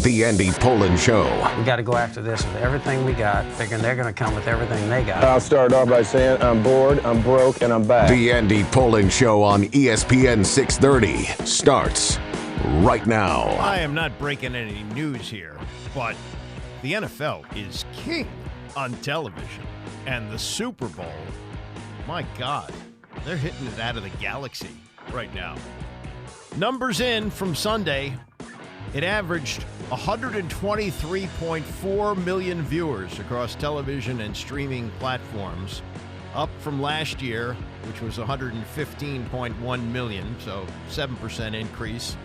The Andy Pollin Show. We got to go after this with everything we got, thinking they're going to come with everything they got. I'll start off by saying I'm bored, I'm broke, and I'm back. The Andy Pollin Show on ESPN 630 starts right now. I am not breaking any news here, but the NFL is king on television. And the Super Bowl, my God, they're hitting it out of the galaxy right now. Numbers in from Sunday. It averaged 123.4 million viewers across television and streaming platforms, up from last year, which was 115.1 million, so 7% increase.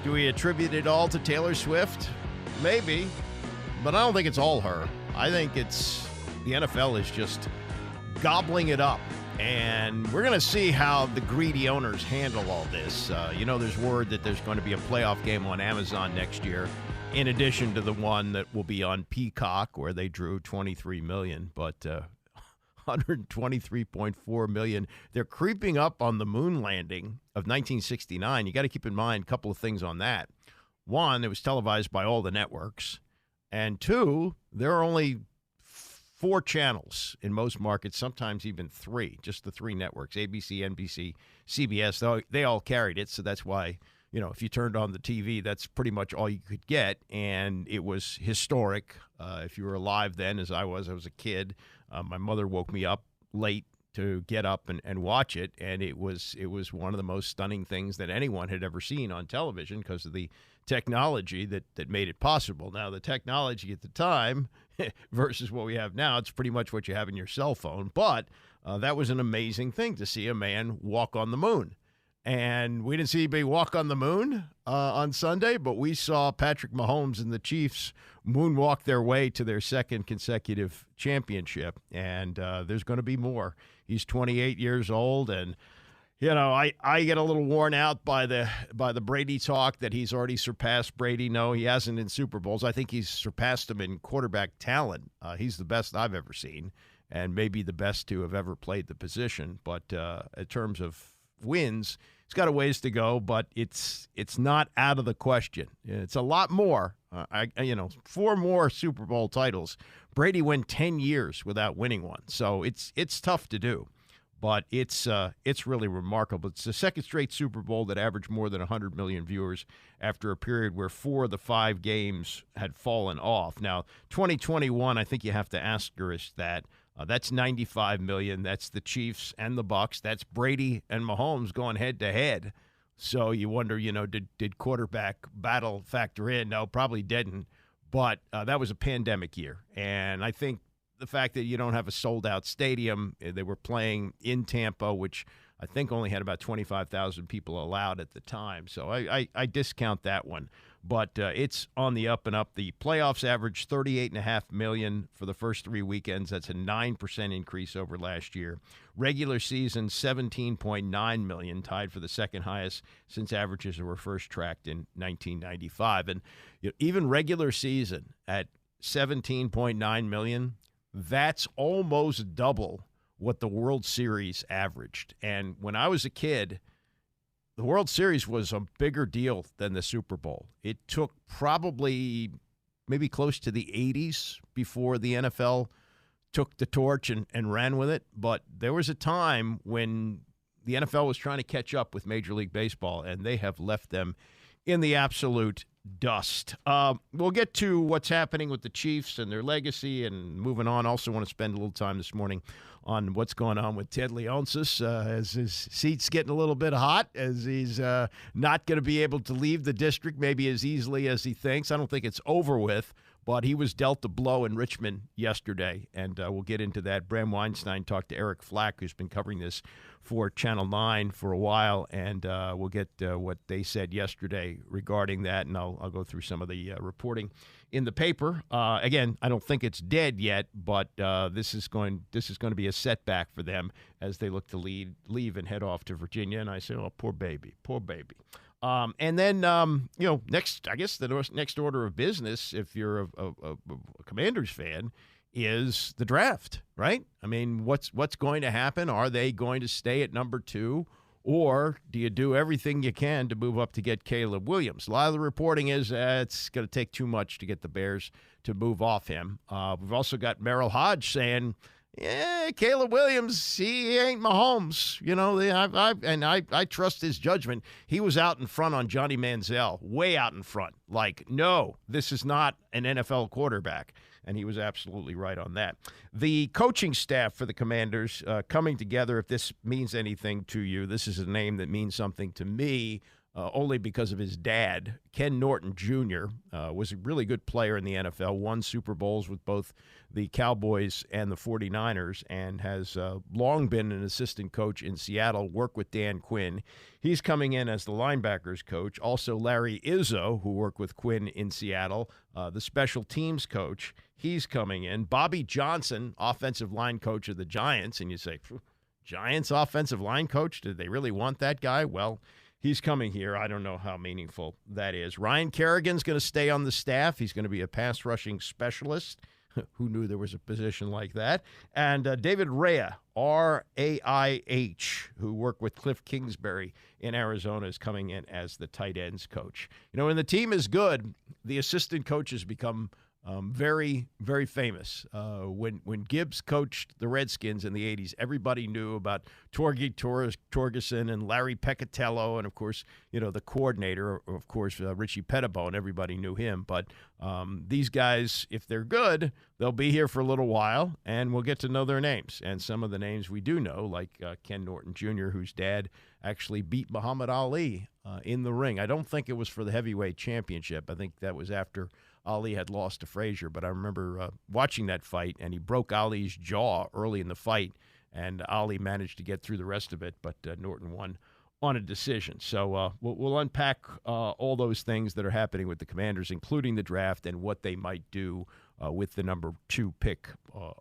Do we attribute it all to Taylor Swift? Maybe, but I don't think it's all her. I think it's the NFL is just gobbling it up. And we're going to see how the greedy owners handle all this. There's word that there's going to be a playoff game on Amazon next year, in addition to the one that will be on Peacock, where they drew 23 million. But 123.4 million. They're creeping up on the moon landing of 1969. You got to keep in mind a couple of things on that. One, it was televised by all the networks. And two, there are only 4 channels in most markets, sometimes even 3, just the 3 networks, ABC, NBC, CBS. They all carried it, so that's why, if you turned on the TV, that's pretty much all you could get, and it was historic. If you were alive then, as I was a kid, my mother woke me up late to get up and watch it, and it was one of the most stunning things that anyone had ever seen on television because of the technology that made it possible. Now, the technology at the time versus what we have now, it's pretty much what you have in your cell phone. But that was an amazing thing to see a man walk on the moon. And we didn't see anybody walk on the moon on Sunday, but we saw Patrick Mahomes and the Chiefs moonwalk their way to their second consecutive championship. And there's going to be more. He's 28 years old, and I get a little worn out by the Brady talk that he's already surpassed Brady. No, he hasn't in Super Bowls. I think he's surpassed him in quarterback talent. He's the best I've ever seen, and maybe the best to have ever played the position. But in terms of wins, he's got a ways to go, but it's not out of the question. It's a lot more. 4 more Super Bowl titles. Brady went 10 years without winning one, so it's tough to do. But it's really remarkable. It's the second straight Super Bowl that averaged more than 100 million viewers after a period where 4 of the 5 games had fallen off. Now, 2021, I think you have to asterisk that. That's 95 million. That's the Chiefs and the Bucs. That's Brady and Mahomes going head-to-head. So you wonder, did quarterback battle factor in? No, probably didn't. But that was a pandemic year. And I think the fact that you don't have a sold-out stadium, they were playing in Tampa, which I think only had about 25,000 people allowed at the time. So I discount that one. But it's on the up and up. The playoffs averaged 38.5 million for the first 3 weekends. That's a 9% increase over last year. Regular season, 17.9 million, tied for the second highest since averages were first tracked in 1995. And even regular season at 17.9 million, that's almost double what the World Series averaged. And when I was a kid, the World Series was a bigger deal than the Super Bowl. It took probably maybe close to the 80s before the NFL took the torch and ran with it. But there was a time when the NFL was trying to catch up with Major League Baseball, and they have left them in the absolute dust. We'll get to what's happening with the Chiefs and their legacy and moving on. Also want to spend a little time this morning on what's going on with Ted Leonsis as his seat's getting a little bit hot, as he's not going to be able to leave the district maybe as easily as he thinks. I don't think it's over with, but he was dealt a blow in Richmond yesterday, and we'll get into that. Bram Weinstein talked to Eric Flack, who's been covering this for Channel 9 for a while, and we'll get what they said yesterday regarding that, and I'll go through some of the reporting in the paper. Again, I don't think it's dead yet, but this is going to be a setback for them as they look to leave and head off to Virginia. And I say, oh, poor baby. And then, next, I guess the next order of business, if you're a Commanders fan, is the draft, right? I mean, what's going to happen? Are they going to stay at number 2, Or do you do everything you can to move up to get Caleb Williams? A lot of the reporting is it's going to take too much to get the Bears to move off him. We've also got Merrill Hodge saying, yeah, Caleb Williams, he ain't Mahomes. You know, I trust his judgment. He was out in front on Johnny Manziel, way out in front. Like, no, this is not an NFL quarterback. And he was absolutely right on that. The coaching staff for the Commanders coming together, if this means anything to you, this is a name that means something to me only because of his dad. Ken Norton Jr. Was a really good player in the NFL, won Super Bowls with both the Cowboys and the 49ers, and has long been an assistant coach in Seattle, worked with Dan Quinn. He's coming in as the linebackers coach. Also, Larry Izzo, who worked with Quinn in Seattle, the special teams coach. He's coming in. Bobby Johnson, offensive line coach of the Giants. And you say, Giants offensive line coach? Did they really want that guy? Well, he's coming here. I don't know how meaningful that is. Ryan Kerrigan's going to stay on the staff. He's going to be a pass rushing specialist. Who knew there was a position like that? And David Raiha, R-A-I-H, who worked with Cliff Kingsbury in Arizona, is coming in as the tight ends coach. You know, when the team is good, the assistant coaches become very, very famous. When Gibbs coached the Redskins in the 80s, everybody knew about Torgeir Torgerson and Larry Peccatello, and, of course, you know, the coordinator, of course, Richie Pettibone. Everybody knew him. But these guys, if they're good, they'll be here for a little while, and we'll get to know their names. And some of the names we do know, like Ken Norton Jr., whose dad actually beat Muhammad Ali in the ring. I don't think it was for the heavyweight championship. I think that was after Ali had lost to Frazier, but I remember watching that fight, and he broke Ali's jaw early in the fight, and Ali managed to get through the rest of it, but Norton won on a decision. So we'll unpack all those things that are happening with the Commanders, including the draft and what they might do with the number 2 pick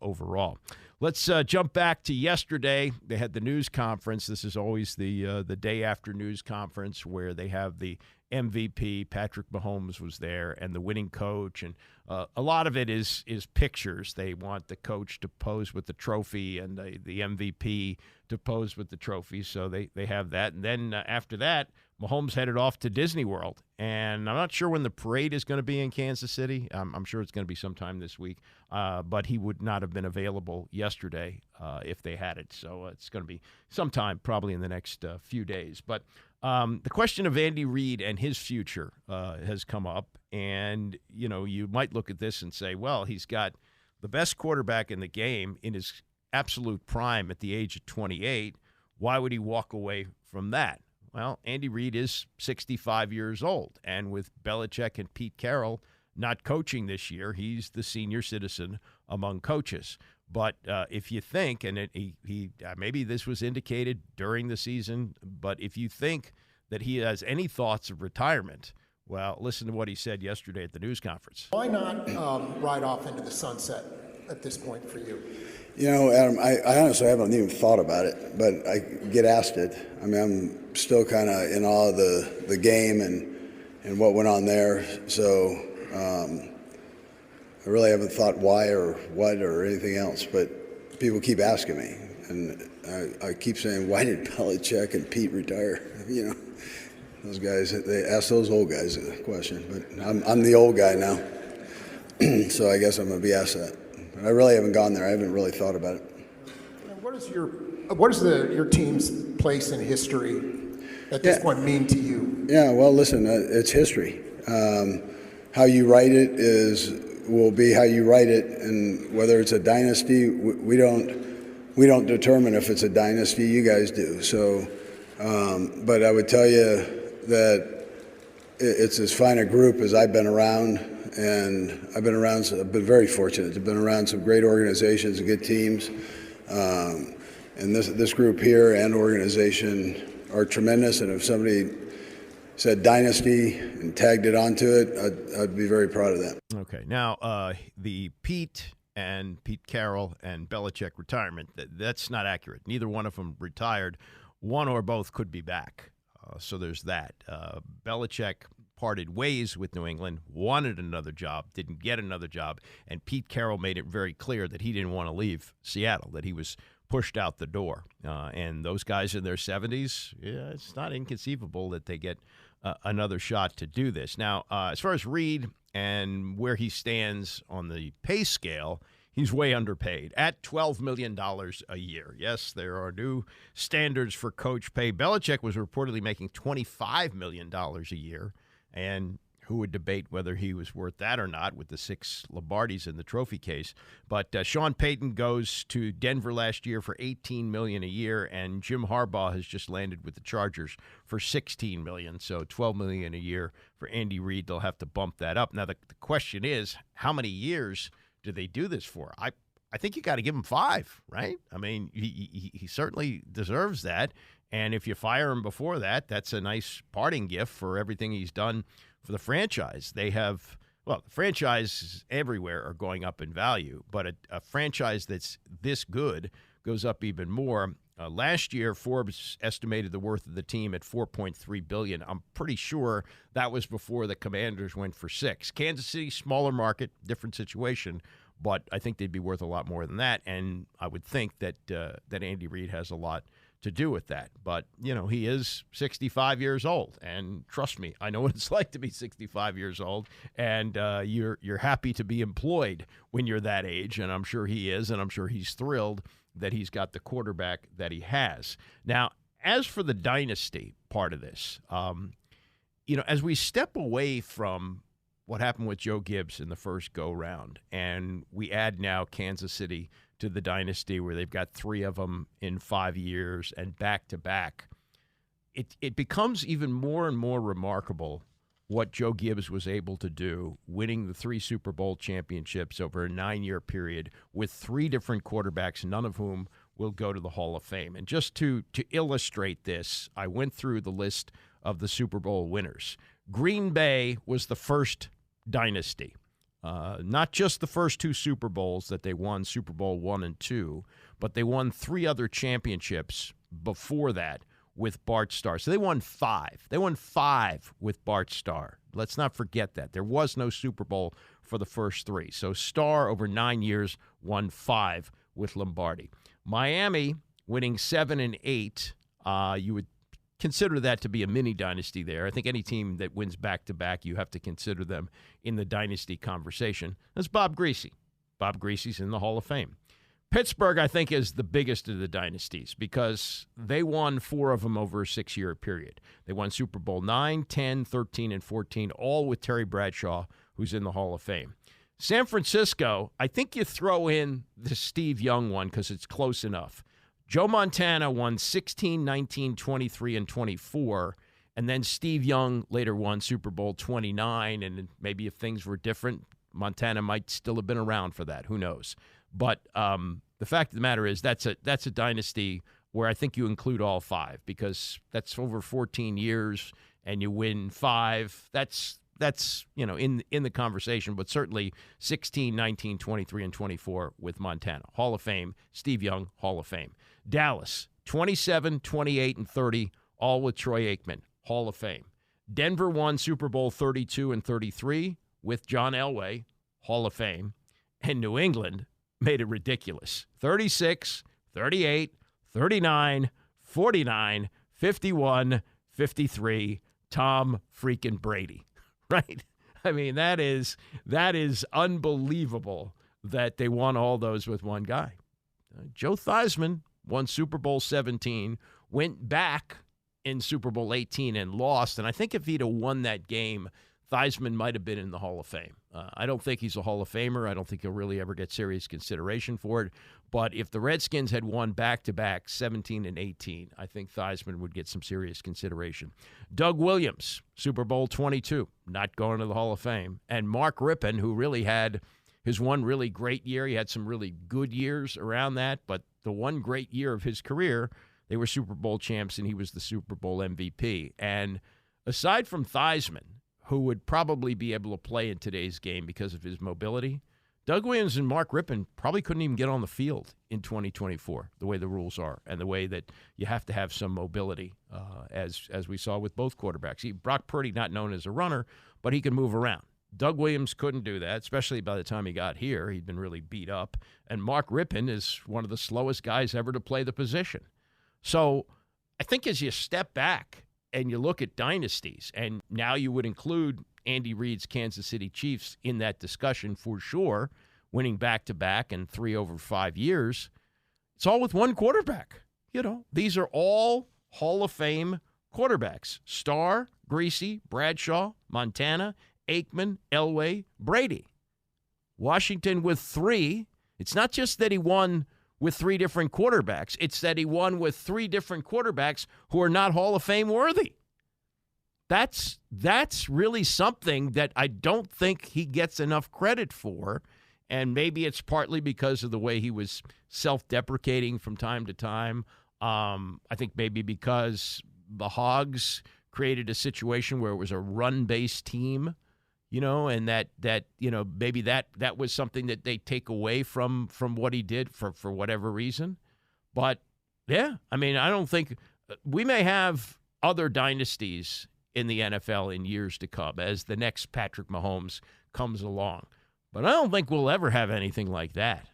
overall. Let's jump back to yesterday. They had the news conference. This is always the day after news conference where they have the MVP. Patrick Mahomes was there, and the winning coach, and a lot of it is pictures. They want the coach to pose with the trophy and the MVP to pose with the trophy, so they have that. And then after that, Mahomes headed off to Disney World, and I'm not sure when the parade is going to be in Kansas City. I'm sure it's going to be sometime this week, but he would not have been available yesterday if they had it, so it's going to be sometime probably in the next few days. But the question of Andy Reid and his future has come up, and you know, you might look at this and say, well, he's got the best quarterback in the game in his absolute prime at the age of 28. Why would he walk away from that? Well, Andy Reid is 65 years old, and with Belichick and Pete Carroll not coaching this year, he's the senior citizen among coaches. But if you think, and he maybe this was indicated during the season, but if you think that he has any thoughts of retirement, well, listen to what he said yesterday at the news conference. Why not ride off into the sunset at this point for you? You know, Adam, I honestly haven't even thought about it, but I get asked it. I mean, I'm still kind of in awe of the game and what went on there. So I really haven't thought why or what or anything else, but people keep asking me. And I keep saying, why did Belichick and Pete retire? You know, those guys, they ask those old guys a question, but I'm the old guy now. So I guess I'm going to be asked that. But I really haven't gone there. I haven't really thought about it. What is your team's place in history at this point mean to you? Yeah, well, listen, it's history. How you write it will be how you write it, and whether it's a dynasty, we don't determine if it's a dynasty. You guys do. So, but I would tell you that it's as fine a group as I've been around, and I've been very fortunate to have been around some great organizations and good teams. And this group here and organization are tremendous, and if somebody said dynasty and tagged it onto it, I'd be very proud of that. Okay. Now, the Pete Carroll and Belichick retirement, that's not accurate. Neither one of them retired. One or both could be back. So there's that. Belichick parted ways with New England, wanted another job, didn't get another job, and Pete Carroll made it very clear that he didn't want to leave Seattle, that he was pushed out the door. And those guys in their 70s, yeah, it's not inconceivable that they get another shot to do this. Now, as far as Reed and where he stands on the pay scale, he's way underpaid at $12 million a year. Yes, there are new standards for coach pay. Belichick was reportedly making $25 million a year, and who would debate whether he was worth that or not with the 6 Lombardis in the trophy case. But Sean Payton goes to Denver last year for $18 million a year, and Jim Harbaugh has just landed with the Chargers for $16 million, so $12 million a year for Andy Reid. They'll have to bump that up. Now, the question is, how many years do they do this for? I think you got to give him 5, right? I mean, he certainly deserves that. And if you fire him before that, that's a nice parting gift for everything he's done for the franchise. They have, well, the franchises everywhere are going up in value, but a franchise that's this good goes up even more. Last year, Forbes estimated the worth of the team at $4.3 billion. I'm pretty sure that was before the Commanders went for 6. Kansas City, smaller market, different situation, but I think they'd be worth a lot more than that. And I would think that that Andy Reid has a lot to do with that. But, you know, he is 65 years old. And trust me, I know what it's like to be 65 years old. And you're happy to be employed when you're that age. And I'm sure he is. And I'm sure he's thrilled that he's got the quarterback that he has. Now, as for the dynasty part of this, you know, as we step away from what happened with Joe Gibbs in the first go-round, and we add now Kansas City to the dynasty where they've got 3 of them in 5 years and back-to-back, it becomes even more and more remarkable what Joe Gibbs was able to do, winning the 3 Super Bowl championships over a 9-year period with 3 different quarterbacks, none of whom will go to the Hall of Fame. And just to illustrate this, I went through the list of the Super Bowl winners. Green Bay was the first dynasty. Not just the first 2 Super Bowls that they won, Super Bowl I and II, but they won 3 other championships before that with Bart Starr. So they won 5. They won 5 with Bart Starr. Let's not forget that. There was no Super Bowl for the first 3. So Starr, over 9 years, won 5 with Lombardi. Miami winning 7 and 8. You would consider that to be a mini dynasty there. I think any team that wins back-to-back, you have to consider them in the dynasty conversation. That's Bob Greasy. Bob Greasy's in the Hall of Fame. Pittsburgh, I think, is the biggest of the dynasties because they won 4 of them over a 6-year period. They won Super Bowl 9, 10, 13, and 14, all with Terry Bradshaw, who's in the Hall of Fame. San Francisco, I think you throw in the Steve Young one because it's close enough. Joe Montana won 16, 19, 23, and 24, and then Steve Young later won Super Bowl 29, and maybe if things were different, Montana might still have been around for that. Who knows? But the fact of the matter is that's a dynasty where I think you include all 5 because that's over 14 years, and you win 5. That's you know in the conversation, but certainly 16, 19, 23, and 24 with Montana. Hall of Fame. Steve Young, Hall of Fame. Dallas, 27, 28, and 30, all with Troy Aikman, Hall of Fame. Denver won Super Bowl 32 and 33 with John Elway, Hall of Fame. And New England made it ridiculous. 36, 38, 39, 49, 51, 53, Tom freaking Brady. Right? I mean, that is unbelievable that they won all those with one guy. Joe Theismann won Super Bowl 17, went back in Super Bowl 18 and lost. And I think if he'd have won that game, Theismann might have been in the Hall of Fame. I don't think he's a Hall of Famer. I don't think he'll really ever get serious consideration for it. But if the Redskins had won back-to-back 17 and 18, I think Theismann would get some serious consideration. Doug Williams, Super Bowl 22, not going to the Hall of Fame. And Mark Rippon, who really had his one really great year. He had some really good years around that, but the one great year of his career, they were Super Bowl champs, and he was the Super Bowl MVP. And aside from Theismann, who would probably be able to play in today's game because of his mobility, Doug Williams and Mark Rippon probably couldn't even get on the field in 2024, the way the rules are and the way that you have to have some mobility, as we saw with both quarterbacks. Brock Purdy, not known as a runner, but he can move around. Doug Williams couldn't do that, especially by the time he got here. He'd been really beat up. And Mark Rippon is one of the slowest guys ever to play the position. So I think as you step back and you look at dynasties, and now you would include Andy Reid's Kansas City Chiefs in that discussion for sure, winning back-to-back and 3 over 5 years, it's all with one quarterback. These are all Hall of Fame quarterbacks. Starr, Greasy, Bradshaw, Montana, Aikman, Elway, Brady. Washington with 3. It's not just that he won with 3 different quarterbacks. It's that he won with 3 different quarterbacks who are not Hall of Fame worthy. That's really something that I don't think he gets enough credit for, and maybe it's partly because of the way he was self-deprecating from time to time. I think maybe because the Hogs created a situation where it was a run-based team, and that maybe that was something that they take away from what he did for whatever reason. But, yeah, I mean, I don't think – we may have other dynasties in the NFL in years to come as the next Patrick Mahomes comes along. But I don't think we'll ever have anything like that.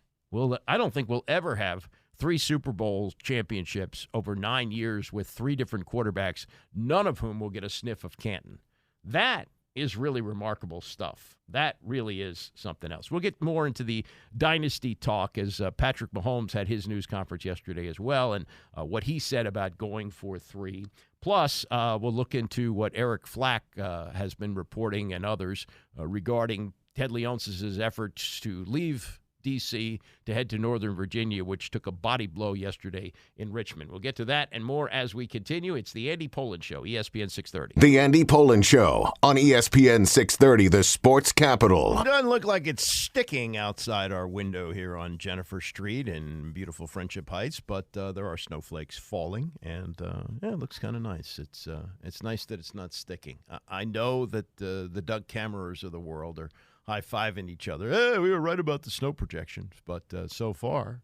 I don't think we'll ever have 3 Super Bowl championships over 9 years with 3 different quarterbacks, none of whom will get a sniff of Canton. That is really remarkable stuff. That really is something else. We'll get more into the dynasty talk as Patrick Mahomes had his news conference yesterday as well, and what he said about going for 3. Plus, we'll look into what Eric Flack has been reporting and others regarding Ted Leonsis' efforts to leave D.C. to head to Northern Virginia, which took a body blow yesterday in Richmond. We'll get to that and more as we continue. It's the Andy Pollin Show, ESPN 630. The Andy Pollin Show on ESPN 630, the sports capital. It doesn't look like it's sticking outside our window here on Jennifer Street in beautiful Friendship Heights, but there are snowflakes falling, and it looks kind of nice. It's nice that it's not sticking. I know that the Doug Kammerers of the world are high-fiving each other. Hey, we were right about the snow projections. But so far,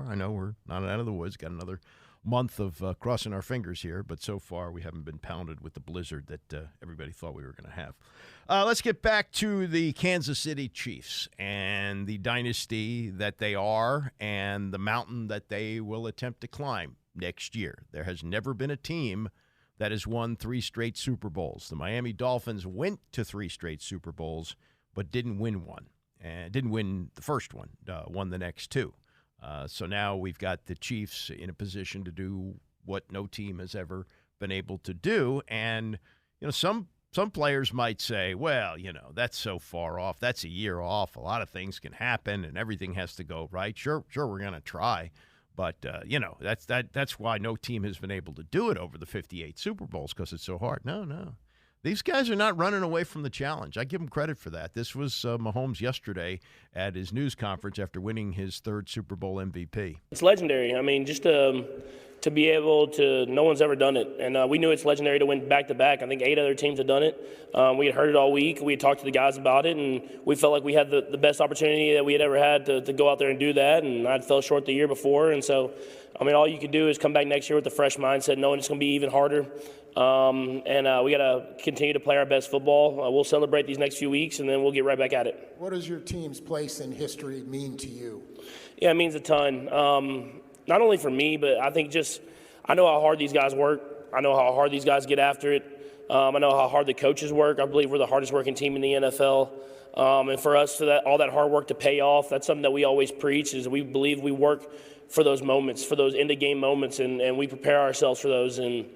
I know we're not out of the woods. Got another month of crossing our fingers here. But so far, we haven't been pounded with the blizzard that everybody thought we were going to have. Let's get back to the Kansas City Chiefs and the dynasty that they are and the mountain that they will attempt to climb next year. There has never been a team that has won 3 straight Super Bowls. The Miami Dolphins went to 3 straight Super Bowls, but didn't win one, and didn't win the first one, won the next 2. So now we've got the Chiefs in a position to do what no team has ever been able to do. And, some players might say, well, that's so far off. That's a year off. A lot of things can happen, and everything has to go right. Sure, we're going to try. But, that's why no team has been able to do it over the 58 Super Bowls, because it's so hard. No. These guys are not running away from the challenge. I give them credit for that. This was Mahomes yesterday at his news conference after winning his 3rd Super Bowl MVP. It's legendary. I mean, just to be able to – no one's ever done it. And we knew it's legendary to win back-to-back. I think 8 other teams had done it. We had heard it all week. We had talked to the guys about it, and we felt like we had the best opportunity that we had ever had to go out there and do that. And I'd fell short the year before. And so, I mean, all you can do is come back next year with a fresh mindset, knowing it's going to be even harder. We got to continue to play our best football. We'll celebrate these next few weeks, and then we'll get right back at it. What does your team's place in history mean to you? Yeah, it means a ton. Not only for me, but I think I know how hard these guys work. I know how hard these guys get after it. I know how hard the coaches work. I believe we're the hardest working team in the NFL. And for us, all that hard work to pay off, that's something that we always preach, is we believe we work for those moments, for those end-of-game moments, and we prepare ourselves for those. And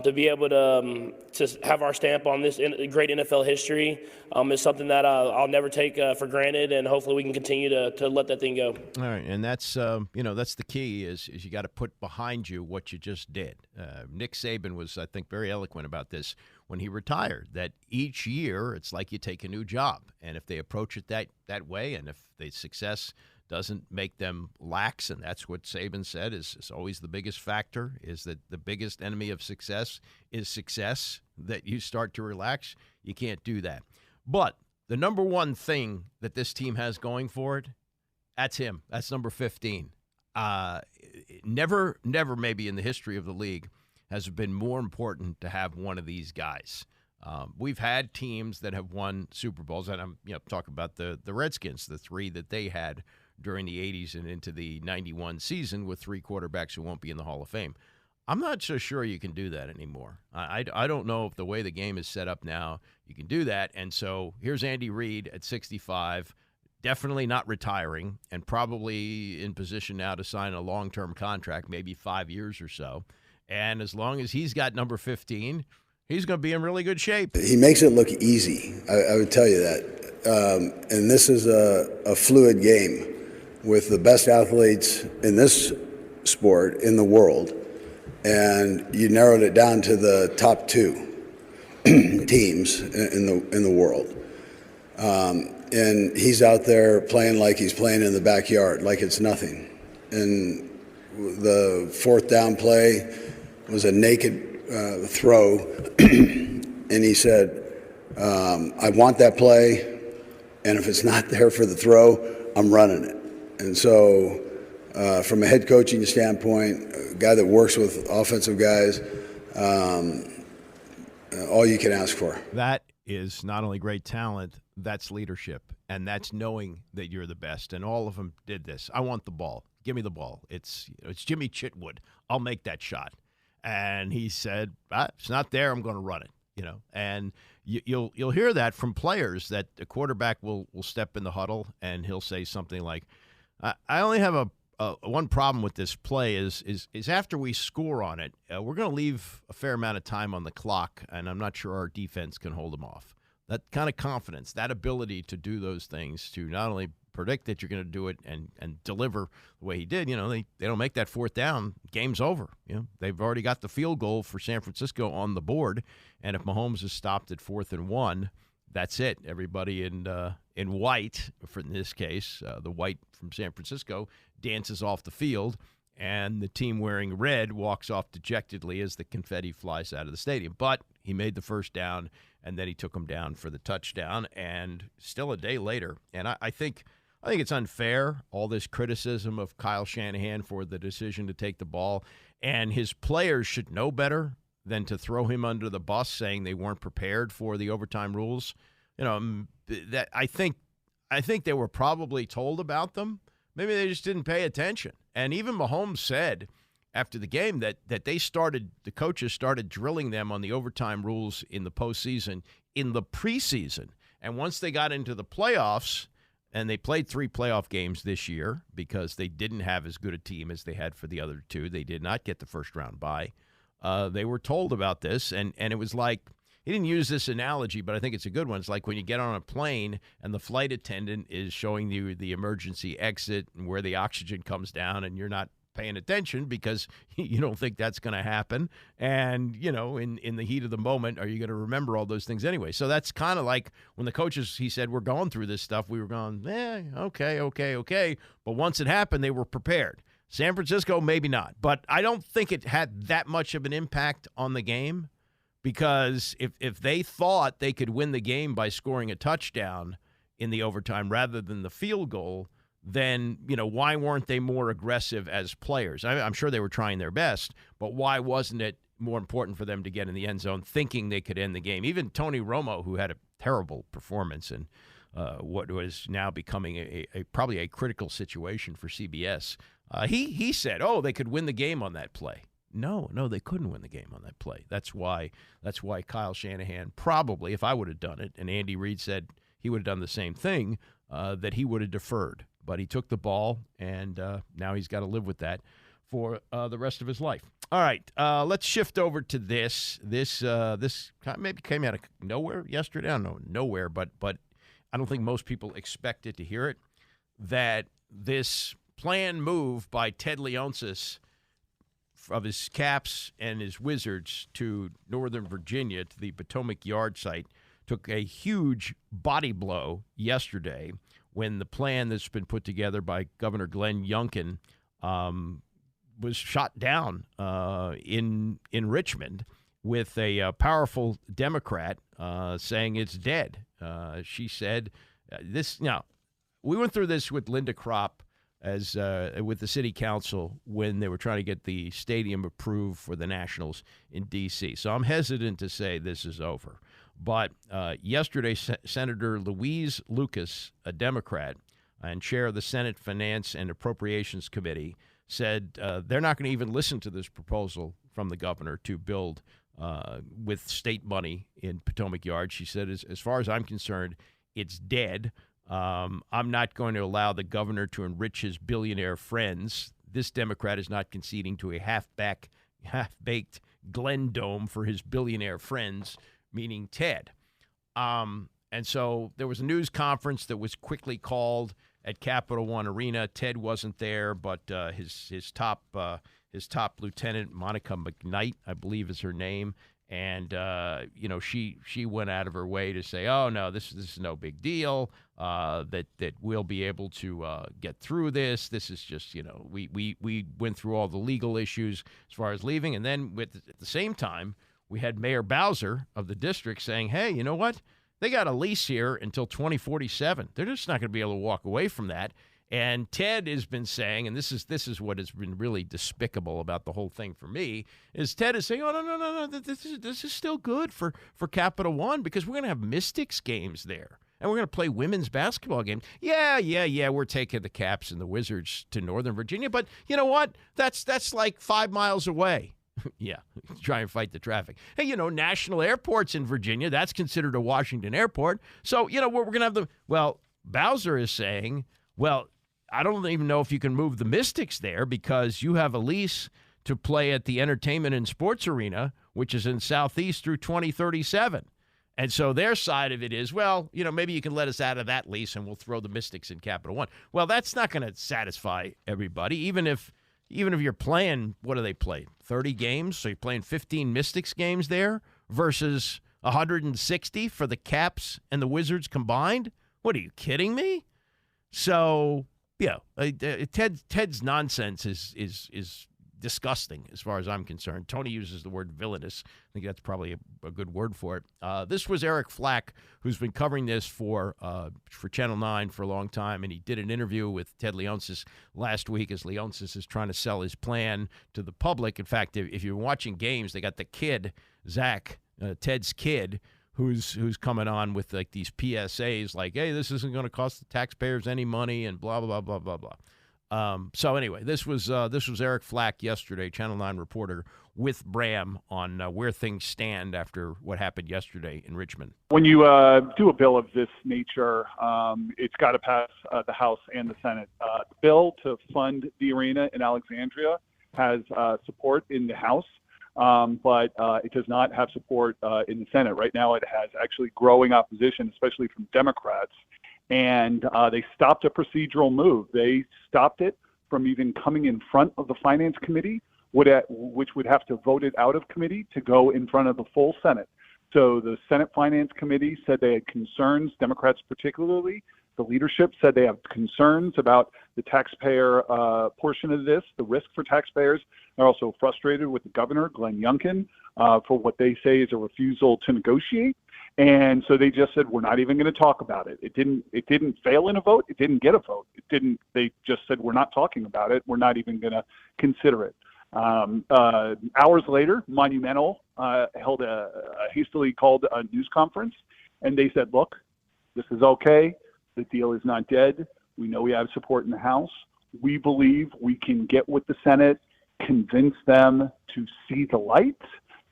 to be able to have our stamp on this great NFL history is something that I'll never take for granted, and hopefully we can continue to let that thing go. All right, and that's that's the key is you got to put behind you what you just did. Nick Saban was, I think, very eloquent about this when he retired, that each year it's like you take a new job, and if they approach it that way, and if the success doesn't make them lax, and that's what Saban said is always the biggest factor, is that the biggest enemy of success is success, that you start to relax. You can't do that. But the number one thing that this team has going for it, that's him. That's number 15. Never maybe in the history of the league has it been more important to have one of these guys. We've had teams that have won Super Bowls, and I'm talking about the Redskins, the 3 that they had during the 80s and into the 91 season with 3 quarterbacks who won't be in the Hall of Fame. I'm not so sure you can do that anymore. I don't know if the way the game is set up now, you can do that. And so here's Andy Reid at 65, definitely not retiring, and probably in position now to sign a long-term contract, maybe 5 years or so. And as long as he's got number 15, he's going to be in really good shape. He makes it look easy. I would tell you that. And this is a fluid game with the best athletes in this sport in the world. And you narrowed it down to the top 2 teams in the world. And he's out there playing like he's playing in the backyard, like it's nothing. And the 4th down play was a naked throw, and he said, I want that play, and if it's not there for the throw, I'm running it. And so from a head coaching standpoint, a guy that works with offensive guys, all you can ask for. That is not only great talent, that's leadership, and that's knowing that you're the best. And all of them did this. I want the ball. Give me the ball. It's Jimmy Chitwood. I'll make that shot. And he said, it's not there. I'm going to run it. And you'll hear that from players, that the quarterback will step in the huddle and he'll say something like, I only have one problem with this play is after we score on it, we're going to leave a fair amount of time on the clock, and I'm not sure our defense can hold them off. That kind of confidence, that ability to do those things, to not only predict that you're going to do it and deliver the way he did. They don't make that 4th down, game's over. They've already got the field goal for San Francisco on the board, and if Mahomes is stopped at 4th and 1, that's it. Everybody in white, for in this case, the white from San Francisco, dances off the field, and the team wearing red walks off dejectedly as the confetti flies out of the stadium. But he made the 1st down, and then he took him down for the touchdown, and still a day later. And I think it's unfair, all this criticism of Kyle Shanahan for the decision to take the ball, and his players should know better than to throw him under the bus saying they weren't prepared for the overtime rules. That I think they were probably told about them. Maybe they just didn't pay attention. And even Mahomes said after the game that the coaches started drilling them on the overtime rules in the postseason, in the preseason. And once they got into the playoffs, and they played 3 playoff games this year because they didn't have as good a team as they had for the other 2. They did not get the first round bye. They were told about this, and it was like, he didn't use this analogy, but I think it's a good one. It's like when you get on a plane and the flight attendant is showing you the emergency exit and where the oxygen comes down, and you're not paying attention because you don't think that's going to happen. And, in the heat of the moment, are you going to remember all those things anyway? So that's kind of like when the coaches, he said, we're going through this stuff. We were going, okay. But once it happened, they were prepared. San Francisco, maybe not. But I don't think it had that much of an impact on the game, because if they thought they could win the game by scoring a touchdown in the overtime rather than the field goal, then, why weren't they more aggressive as players? I'm sure they were trying their best, but why wasn't it more important for them to get in the end zone thinking they could end the game? Even Tony Romo, who had a terrible performance in what was now becoming probably a critical situation for CBS, he said, they could win the game on that play. No, they couldn't win the game on that play. That's why Kyle Shanahan probably, if I would have done it, and Andy Reid said he would have done the same thing, that he would have deferred. But he took the ball, and now he's got to live with that for the rest of his life. All right, let's shift over to this. This maybe came out of nowhere yesterday. I don't know, nowhere, but I don't think most people expected to hear it, that this planned move by Ted Leonsis of his Caps and his Wizards to Northern Virginia, to the Potomac Yard site, took a huge body blow yesterday when the plan that's been put together by Governor Glenn Youngkin was shot down in Richmond with a powerful Democrat saying it's dead. She said this. Now, we went through this with Linda Kropp as with the city council when they were trying to get the stadium approved for the Nationals in D.C. So I'm hesitant to say this is over. But yesterday, Senator Louise Lucas, a Democrat and chair of the Senate Finance and Appropriations Committee, said they're not going to even listen to this proposal from the governor to build with state money in Potomac Yard. She said, as far as I'm concerned, it's dead. I'm not going to allow the governor to enrich his billionaire friends. This Democrat is not conceding to a half-baked Glen Dome for his billionaire friends, meaning Ted. And so there was a news conference that was quickly called at Capital One Arena. Ted wasn't there, but his top lieutenant, Monica McKnight, I believe is her name, and she went out of her way to say, "Oh no, this is no big deal. That we'll be able to get through this. This is just we went through all the legal issues as far as leaving, and then at the same time we had Mayor Bowser of the district saying, hey, you know what? They got a lease here until 2047. They're just not going to be able to walk away from that." And Ted has been saying, and this is what has been really despicable about the whole thing for me, is Ted is saying, "Oh no, this is still good for Capital One because we're going to have Mystics games there, and we're going to play women's basketball games. Yeah, we're taking the Caps and the Wizards to Northern Virginia, but you know what? That's like 5 miles away." Yeah, try and fight the traffic. Hey, national airports in Virginia, that's considered a Washington airport. So, we're going to have Bowser is saying, well, I don't even know if you can move the Mystics there because you have a lease to play at the Entertainment and Sports Arena, which is in Southeast through 2037. And so their side of it is, well, maybe you can let us out of that lease and we'll throw the Mystics in Capital One. Well, that's not going to satisfy everybody, even if you're playing, what do they play, 30 games? So you're playing 15 Mystics games there versus 160 for the Caps and the Wizards combined? What, are you kidding me? So, yeah, Ted's nonsense is disgusting as far as I'm concerned. Tony uses the word villainous. I think that's probably a good word for it. This was Eric Flack, who's been covering this for Channel 9 for a long time, and he did an interview with Ted Leonsis last week as Leonsis is trying to sell his plan to the public. In fact, if you're watching games, they got the kid, Zach, Ted's kid, who's coming on with like these PSAs like, hey, this isn't going to cost the taxpayers any money and blah, blah, blah, blah, blah. So anyway, this was Eric Flack yesterday, Channel 9 reporter, with Bram on where things stand after what happened yesterday in Richmond. When you do a bill of this nature, it's got to pass the House and the Senate. The bill to fund the arena in Alexandria has support in the House, but it does not have support in the Senate. Right now it has actually growing opposition, especially from Democrats. And they stopped a procedural move. They stopped it from even coming in front of the Finance Committee, which would have to vote it out of committee to go in front of the full Senate. So the Senate Finance Committee said they had concerns, Democrats particularly. The leadership said they have concerns about the taxpayer portion of this, the risk for taxpayers. They're also frustrated with the governor, Glenn Youngkin, for what they say is a refusal to negotiate. And so they just said, we're not even going to talk about it. It didn't fail in a vote. It didn't get a vote. They just said, we're not talking about it. We're not even going to consider it. Hours later, Monumental held a hastily called a news conference, and they said, look, this is okay. The deal is not dead. We know we have support in the House. We believe we can get with the Senate, convince them to see the light,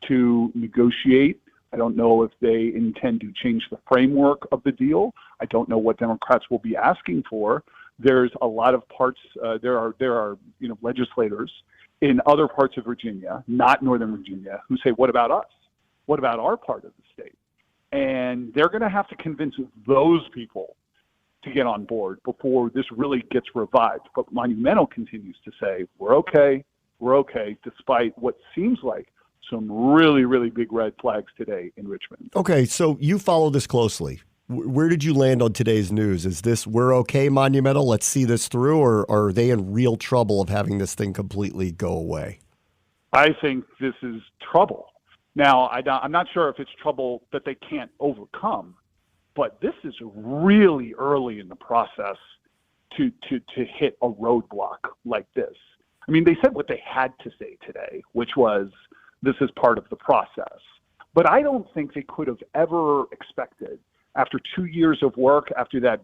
to negotiate. I don't know if they intend to change the framework of the deal. I don't know what Democrats will be asking for. There's a lot of parts. There are legislators in other parts of Virginia, not Northern Virginia, who say, "What about us? What about our part of the state?" And they're going to have to convince those people to get on board before this really gets revived. But Monumental continues to say, "We're okay, despite what seems like some really, really big red flags today in Richmond." Okay, so you follow this closely. Where did you land on today's news? Is this, we're okay, Monumental, let's see this through, or are they in real trouble of having this thing completely go away? I think this is trouble. Now, I'm not sure if it's trouble that they can't overcome, but this is really early in the process to hit a roadblock like this. I mean, they said what they had to say today, which was, this is part of the process. But I don't think they could have ever expected, after 2 years of work, after that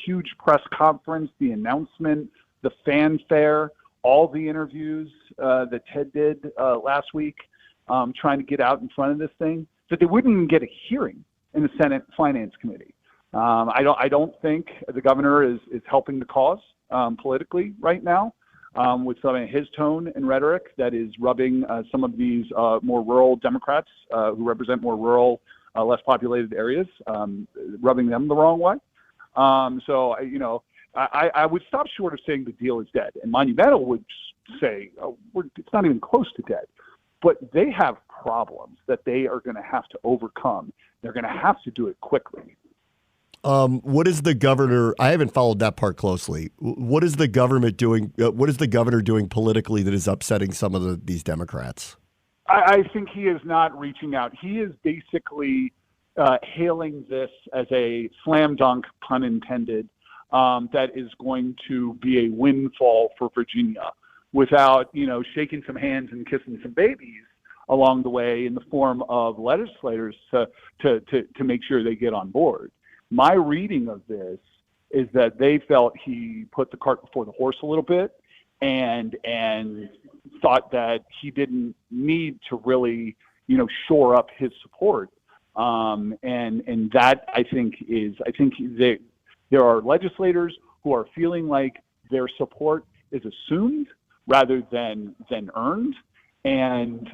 huge press conference, the announcement, the fanfare, all the interviews that Ted did last week, trying to get out in front of this thing, that they wouldn't even get a hearing in the Senate Finance Committee. I don't think the governor is helping the cause politically right now with some of his tone and rhetoric that is rubbing some of these more rural Democrats who represent more rural, less populated areas, rubbing them the wrong way. I would stop short of saying the deal is dead. And Monumental would say, it's not even close to dead. But they have problems that they are going to have to overcome. They're going to have to do it quickly. What is the governor? I haven't followed that part closely. What is the government doing? What is the governor doing politically that is upsetting some of these Democrats? I think he is not reaching out. He is basically hailing this as a slam dunk, pun intended, that is going to be a windfall for Virginia without, shaking some hands and kissing some babies along the way in the form of legislators to make sure they get on board. My reading of this is that they felt he put the cart before the horse a little bit and thought that he didn't need to really, shore up his support. And that I think there are legislators who are feeling like their support is assumed rather than earned. And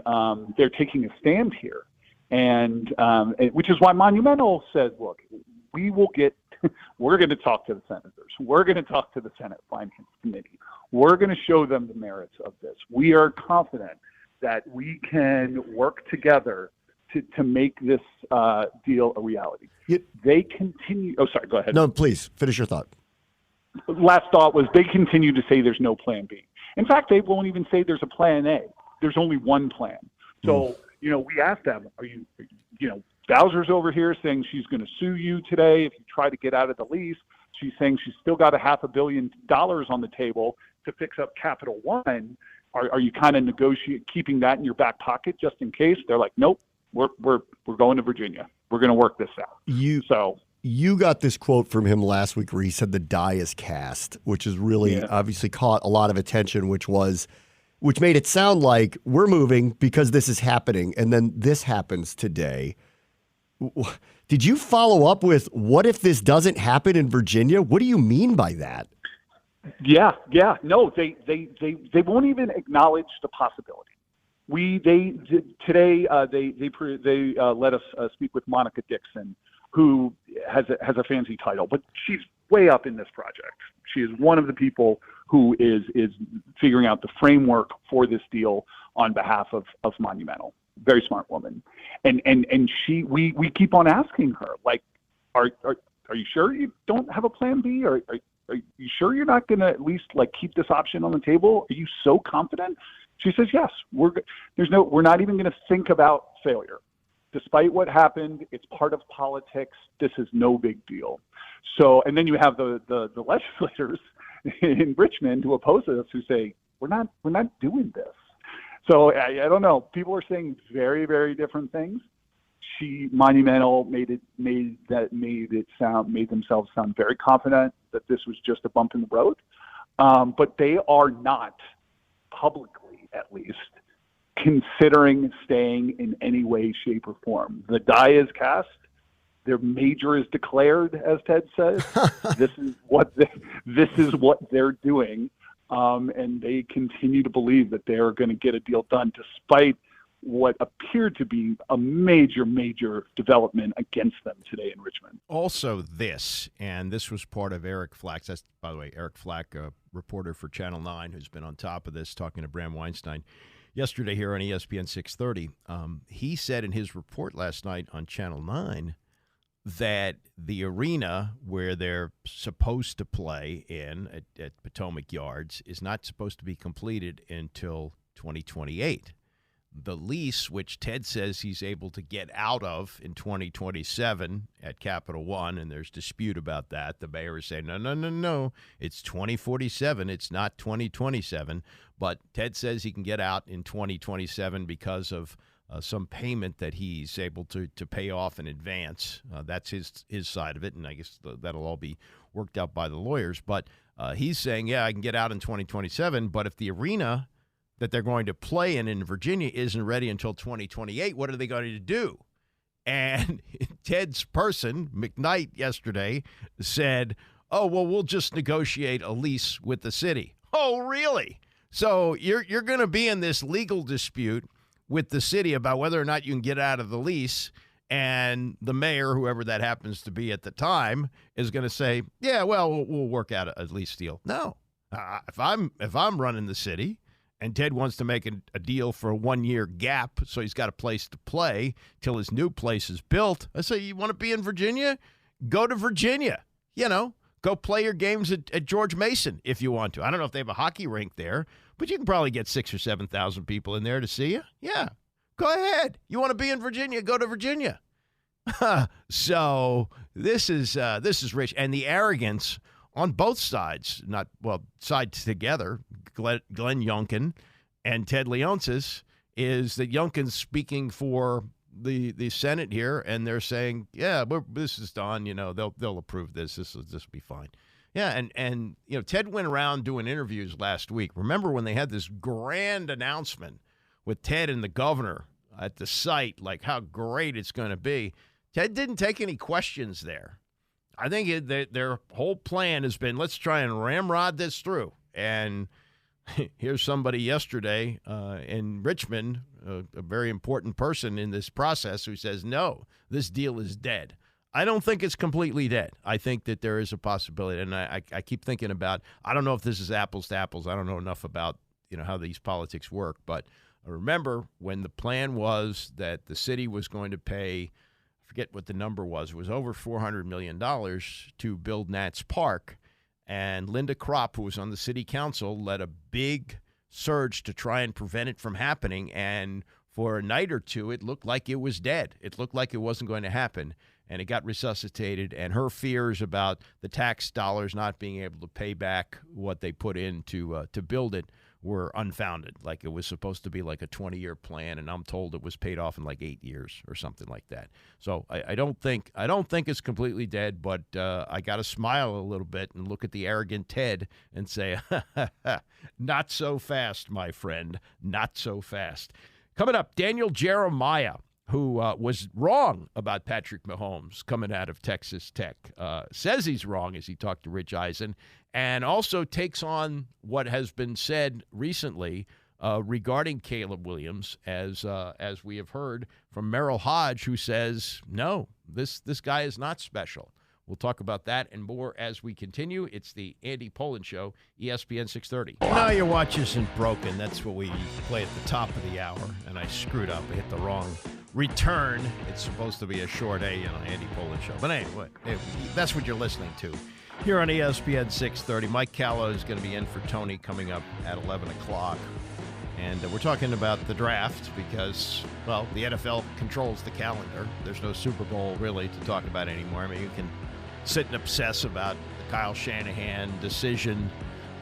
they're taking a stand here. And which is why Monumental said, look, we're going to talk to the senators. We're going to talk to the Senate Finance Committee. We're going to show them the merits of this. We are confident that we can work together to make this deal a reality. They continue. Oh, sorry, go ahead. No, please finish your thought. Last thought was they continue to say there's no plan B. In fact, they won't even say there's a plan A. There's only one plan. So, we asked them, are you Bowser's over here saying she's going to sue you today if you try to get out of the lease. She's saying she's still got $500 million on the table to fix up Capital One. Are you kind of keeping that in your back pocket just in case? They're like, nope, we're going to Virginia. We're going to work this out. You got this quote from him last week where he said the die is cast, which has really obviously caught a lot of attention, which made it sound like we're moving because this is happening, and then this happens today. Did you follow up with what if this doesn't happen in Virginia? What do you mean by that? Yeah. No, they won't even acknowledge the possibility. Today they let us speak with Monica Dixon, who has a fancy title, but she's way up in this project. She is one of the people who is figuring out the framework for this deal on behalf of Monumental. Very smart woman. And we keep on asking her, like, are you sure you don't have a plan B? Or are you sure you're not going to at least keep this option on the table? Are you so confident? She says, yes, we're not even going to think about failure. Despite what happened, it's part of politics. This is no big deal. So, and then you have the legislators in Richmond who oppose us who say, we're not doing this. So I don't know. People are saying very, very different things. Monumental made themselves sound very confident that this was just a bump in the road. But they are not publicly, at least, considering staying in any way, shape, or form. The die is cast. Their major is declared, as Ted says. This is what they're doing. And they continue to believe that they're going to get a deal done despite what appeared to be a major, major development against them today in Richmond. Also this was part of Eric Flack's, that's, by the way, Eric Flack, a reporter for Channel 9, who's been on top of this, talking to Bram Weinstein yesterday here on ESPN 630. He said in his report last night on Channel 9 that the arena where they're supposed to play in at Potomac Yards is not supposed to be completed until 2028. The lease, which Ted says he's able to get out of in 2027 at Capital One, and there's dispute about that. The mayor is saying, no, it's 2047. It's not 2027. But Ted says he can get out in 2027 because of some payment that he's able to pay off in advance. That's his side of it, and I guess that'll all be worked out by the lawyers. But he's saying, yeah, I can get out in 2027, but if the arena that they're going to play in Virginia isn't ready until 2028, what are they going to do? And Ted's person, McKnight, yesterday said, oh, well, we'll just negotiate a lease with the city. Oh, really? So you're going to be in this legal dispute with the city about whether or not you can get out of the lease, and the mayor, whoever that happens to be at the time, is going to say, yeah, well, we'll work out a lease deal. No. If I'm running the city and Ted wants to make a deal for a 1-year gap so he's got a place to play till his new place is built, I say, you want to be in Virginia? Go to Virginia. Go play your games at George Mason if you want to. I don't know if they have a hockey rink there, but you can probably get 6,000 or 7,000 people in there to see you. Yeah, go ahead. You want to be in Virginia? Go to Virginia. So this is rich, and the arrogance on both sides, sides together, Glenn Youngkin and Ted Leonsis, is that Youngkin's speaking for the Senate here, and they're saying, yeah, this is done. They'll approve this. This will be fine. Yeah, and Ted went around doing interviews last week. Remember when they had this grand announcement with Ted and the governor at the site, like how great it's going to be? Ted didn't take any questions there. I think their whole plan has been, let's try and ramrod this through. And here's somebody yesterday in Richmond, a very important person in this process, who says, no, this deal is dead. I don't think it's completely dead. I think that there is a possibility. And I keep thinking about, I don't know if this is apples to apples. I don't know enough about how these politics work. But I remember when the plan was that the city was going to pay, I forget what the number was. It was over $400 million to build Nats Park. And Linda Kropp, who was on the city council, led a big surge to try and prevent it from happening. And for a night or two, it looked like it was dead. It looked like it wasn't going to happen. And it got resuscitated. And her fears about the tax dollars not being able to pay back what they put in to build it were unfounded. Like it was supposed to be like a 20-year plan, and I'm told it was paid off in like 8 years or something like that. So I don't think it's completely dead, but I got to smile a little bit and look at the arrogant Ted and say, not so fast, my friend, not so fast. Coming up, Daniel Jeremiah, who was wrong about Patrick Mahomes coming out of Texas Tech, says he's wrong as he talked to Rich Eisen, and also takes on what has been said recently regarding Caleb Williams, as we have heard from Merrill Hodge, who says, no, this guy is not special. We'll talk about that and more as we continue. It's the Andy Pollin Show, ESPN 630. Now your watch isn't broken. That's what we play at the top of the hour, and I screwed up. I hit the wrong return. It's supposed to be a short Andy Pollin Show. But anyway, that's what you're listening to here on ESPN 630. Mike Callow is going to be in for Tony coming up at 11 o'clock. And we're talking about the draft because, well, the NFL controls the calendar. There's no Super Bowl really to talk about anymore. I mean, you can sit and obsess about the Kyle Shanahan decision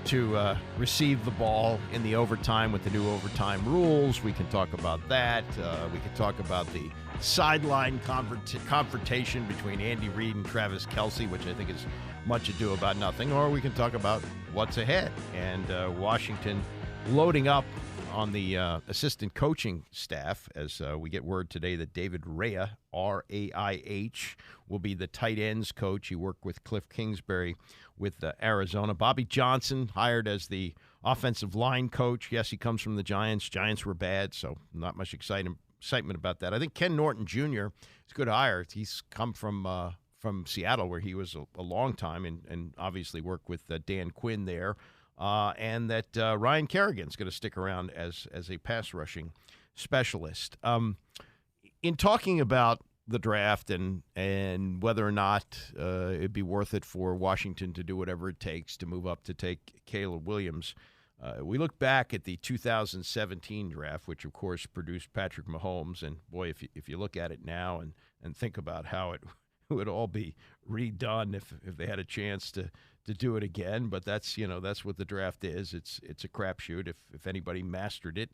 to receive the ball in the overtime with the new overtime rules. We can talk about that. We can talk about the sideline confrontation between Andy Reid and Travis Kelce, which I think is much ado about nothing. Or we can talk about what's ahead and Washington loading up on the assistant coaching staff as we get word today that David Raya, R-A-I-H, will be the tight ends coach. He worked with Cliff Kingsbury with Arizona. Bobby Johnson hired as the offensive line coach. Yes, he comes from the Giants. Giants were bad, so not much excitement about that. I think Ken Norton Jr. is a good hire. He's come from Seattle, where he was a long time and obviously worked with Dan Quinn there. And that Ryan Kerrigan's going to stick around as a pass rushing specialist. In talking about the draft and whether or not it'd be worth it for Washington to do whatever it takes to move up to take Caleb Williams, we look back at the 2017 draft, which of course produced Patrick Mahomes. And boy, if you look at it now and think about how it would all be redone if they had a chance to to do it again, but that's what the draft is. It's a crapshoot. If anybody mastered it,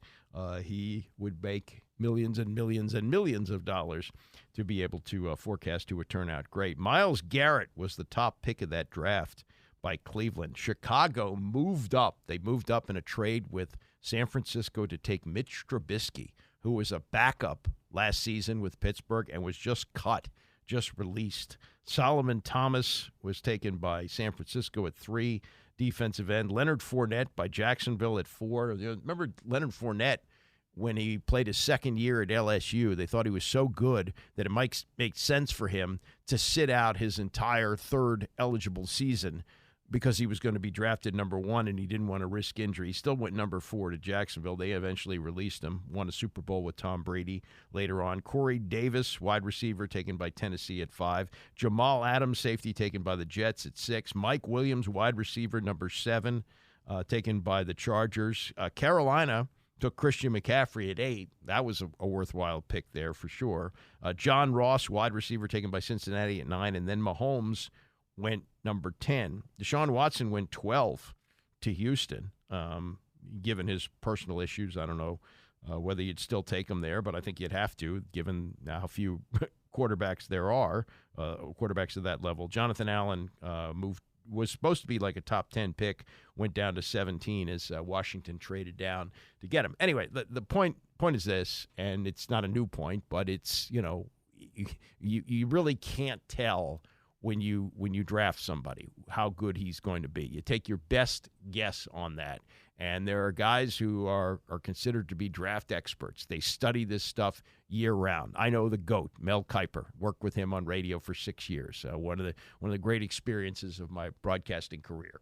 he would make millions and millions and millions of dollars to be able to forecast who would turn out great. Myles Garrett was the top pick of that draft by Cleveland. Chicago moved up. They moved up in a trade with San Francisco to take Mitch Trubisky, who was a backup last season with Pittsburgh and was just released. Solomon Thomas was taken by San Francisco at 3, defensive end. Leonard Fournette by Jacksonville at 4. Remember Leonard Fournette when he played his second year at LSU? They thought he was so good that it might make sense for him to sit out his entire third eligible season because he was going to be drafted number 1 and he didn't want to risk injury. He still went number 4 to Jacksonville. They eventually released him, won a Super Bowl with Tom Brady later on. Corey Davis, wide receiver, taken by Tennessee at 5. Jamal Adams, safety, taken by the Jets at 6. Mike Williams, wide receiver, number 7, taken by the Chargers. Carolina took Christian McCaffrey at 8. That was a worthwhile pick there for sure. John Ross, wide receiver, taken by Cincinnati at 9. And then Mahomes went number 10. Deshaun Watson went 12 to Houston. Given his personal issues, I don't know whether you'd still take him there, but I think you'd have to, given how few quarterbacks there are, quarterbacks at that level. Jonathan Allen was supposed to be like a top 10 pick, went down to 17 as Washington traded down to get him. Anyway, the point is this, and it's not a new point, but it's, you really can't tell when you draft somebody how good he's going to be. You take your best guess on that. And there are guys who are considered to be draft experts. They study this stuff year-round. I know the GOAT, Mel Kiper. Worked with him on radio for 6 years. One of the great experiences of my broadcasting career.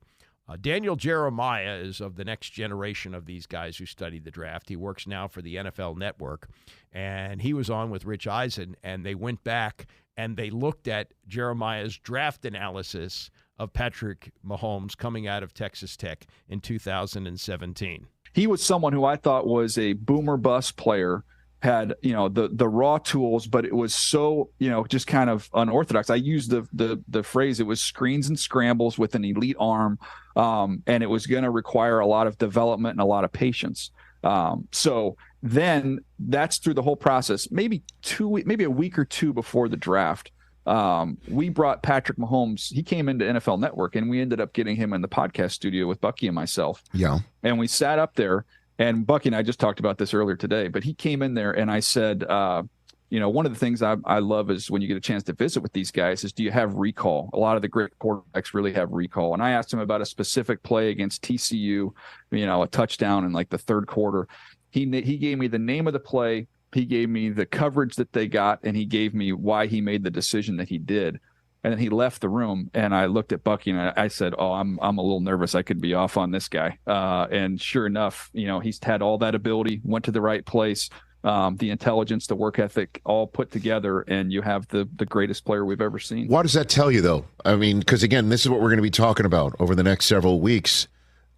Daniel Jeremiah is of the next generation of these guys who study the draft. He works now for the NFL Network. And he was on with Rich Eisen, and they went back and they looked at Jeremiah's draft analysis of Patrick Mahomes coming out of Texas Tech in 2017. He was someone who I thought was a boomer bust player, had, the raw tools, but it was so, just kind of unorthodox. I used the phrase, it was screens and scrambles with an elite arm, and it was going to require a lot of development and a lot of patience. So then that's through the whole process. Maybe a week or two before the draft, we brought Patrick Mahomes. He came into NFL Network, and we ended up getting him in the podcast studio with Bucky and myself. Yeah. And we sat up there, and Bucky and I just talked about this earlier today, but he came in there and I said, one of the things I love is when you get a chance to visit with these guys is, do you have recall? A lot of the great quarterbacks really have recall. And I asked him about a specific play against TCU, a touchdown in like the third quarter. He gave me the name of the play. He gave me the coverage that they got, and he gave me why he made the decision that he did. And then he left the room, and I looked at Bucky and I said, "Oh, I'm a little nervous. I could be off on this guy." And sure enough, he's had all that ability, went to the right place, the intelligence, the work ethic, all put together, and you have the greatest player we've ever seen. What does that tell you, though? I mean, because again, this is what we're going to be talking about over the next several weeks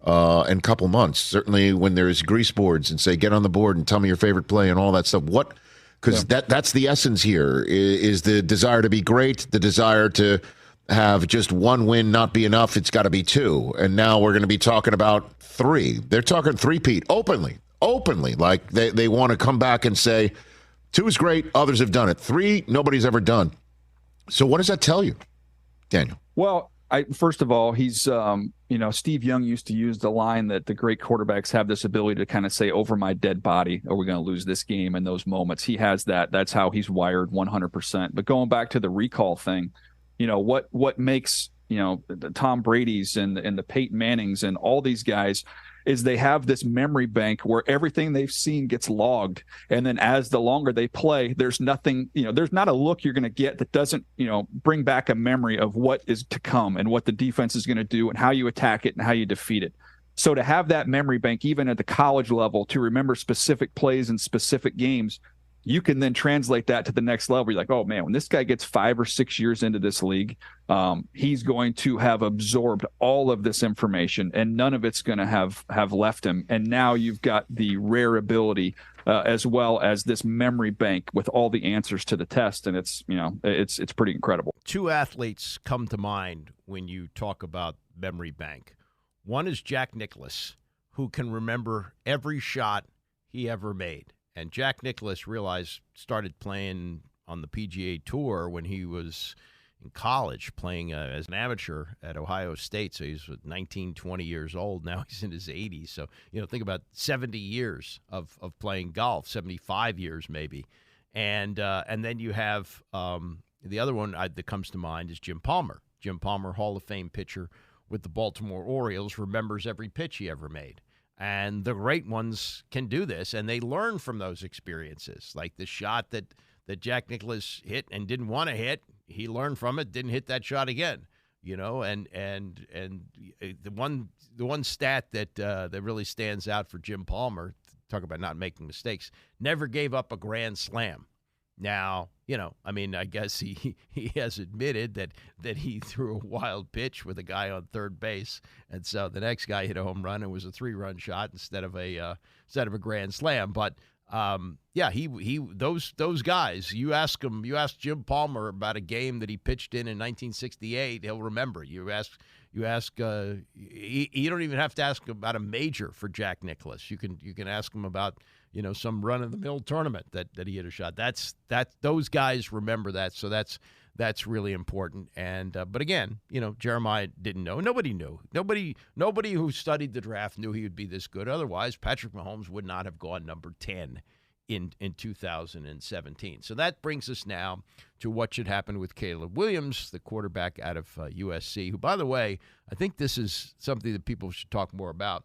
and couple months. Certainly, when there's grease boards and say, "Get on the board and tell me your favorite play" and all that stuff. What? Because that's the essence here, is the desire to be great, the desire to have just one win not be enough. It's got to be 2. And now we're going to be talking about 3. They're talking three-peat openly. Like they want to come back and say, 2 is great, others have done it. 3, nobody's ever done. So what does that tell you, Daniel? Well, first of all, he's, Steve Young used to use the line that the great quarterbacks have this ability to kind of say, "Over my dead body, are we going to lose this game?" In those moments, he has that. That's how he's wired 100%. But going back to the recall thing, what makes, the Tom Brady's and the Peyton Mannings and all these guys is they have this memory bank where everything they've seen gets logged. And then as the longer they play, there's nothing, there's not a look you're going to get that doesn't, bring back a memory of what is to come and what the defense is going to do and how you attack it and how you defeat it. So to have that memory bank, even at the college level, to remember specific plays and specific games, you can then translate that to the next level. You're like, oh man, when this guy gets 5 or 6 years into this league, he's going to have absorbed all of this information and none of it's going to have left him. And now you've got the rare ability as well as this memory bank with all the answers to the test. And it's pretty incredible. 2 athletes come to mind when you talk about memory bank. One is Jack Nicklaus, who can remember every shot he ever made. And Jack Nicklaus started playing on the PGA Tour when he was in college, playing as an amateur at Ohio State. So he's 19, 20 years old. Now he's in his 80s. So, think about 70 years of playing golf, 75 years maybe. And then you have the other one that comes to mind is Jim Palmer. Jim Palmer, Hall of Fame pitcher with the Baltimore Orioles, remembers every pitch he ever made. And the great ones can do this, and they learn from those experiences. Like the shot that Jack Nicklaus hit and didn't want to hit, he learned from it, didn't hit that shot again. And the one stat that really stands out for Jim Palmer, talk about not making mistakes, never gave up a grand slam. Now, I guess he has admitted that he threw a wild pitch with a guy on third base, and so the next guy hit a home run. It was a 3-run shot instead of a grand slam. But those guys. You ask Jim Palmer about a game that he pitched in 1968, he'll remember. You ask. You don't even have to ask about a major for Jack Nicklaus. You can ask him about some run-of-the-mill tournament that he hit a shot. Those guys remember that, so that's really important. And but again, Jeremiah didn't know. Nobody knew. Nobody who studied the draft knew he would be this good. Otherwise, Patrick Mahomes would not have gone number 10 in 2017. So that brings us now to what should happen with Caleb Williams, the quarterback out of USC, who, by the way, I think this is something that people should talk more about.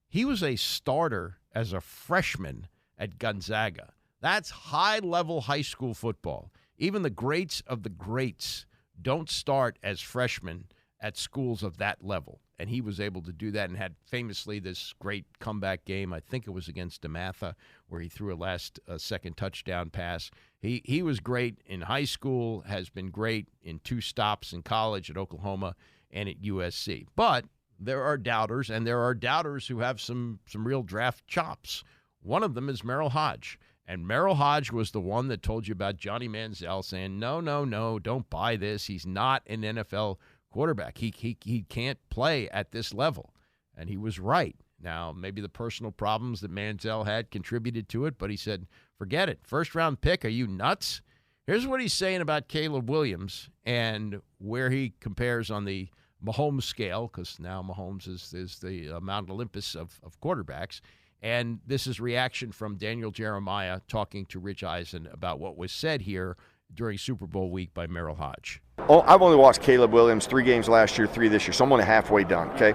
He was a starter as a freshman at Gonzaga. That's high-level high school football. Even the greats of the greats don't start as freshmen at schools of that level. And he was able to do that and had famously this great comeback game. I think it was against DeMatha where he threw a last-second touchdown pass. He was great in high school, has been great in 2 stops in college at Oklahoma and at USC. But there are doubters, and there are doubters who have some real draft chops. One of them is Merrill Hodge. And Merrill Hodge was the one that told you about Johnny Manziel saying, no, don't buy this. He's not an NFL quarterback. He can't play at this level. And he was right. Now, maybe the personal problems that Manziel had contributed to it, but he said, forget it. First-round pick, are you nuts? Here's what he's saying about Caleb Williams and where he compares on the Mahomes scale, because now Mahomes is the Mount Olympus of quarterbacks. And this is reaction from Daniel Jeremiah talking to Rich Eisen about what was said here during Super Bowl week by Merrill Hodge. Oh, I've only watched Caleb Williams 3 games last year, 3 this year, so I'm only halfway done, okay?